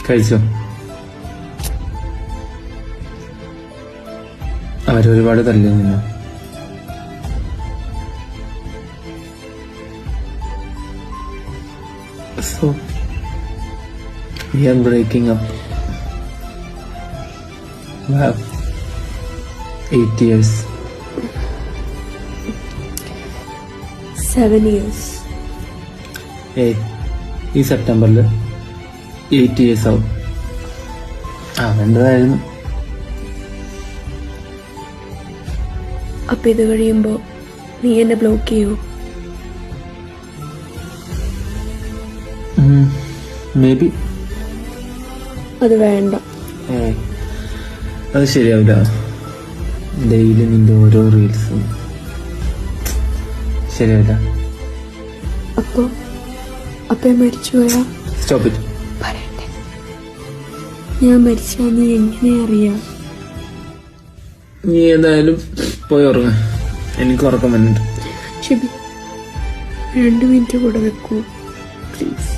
കഴിച്ചോ? അവരൊരുപാട് തല്ലി നിന്നു. So, we are breaking up. Wow. 8 years. 7 years. ഈ സെപ്റ്റംബറിൽ 8 years ആവും. വേണ്ടതായിരുന്നു. അപ്പൊ ഇത് കഴിയുമ്പോ നീ എന്നെ ബ്ലോക്ക് ചെയ്യൂ? May be. അത് വേണ്ട. അത് ശരിയാവില്ല. ഡെയിലി നിന്റെ ഓരോ റീൽസും ശരിയാവില്ല. അപ്പൊ മരിച്ചുപോയാ? Stop it. പറയട്ടെ, ഞാൻ മരിച്ചാ നീ എങ്ങനെ അറിയാം? നീ എന്തായാലും പോയി ഉറങ്ങ. എനിക്ക് ഉറക്കം വന്നിട്ട്. ഷിബി, 2 മിനിറ്റ് കൂടെ വെക്കൂ പ്ലീസ്.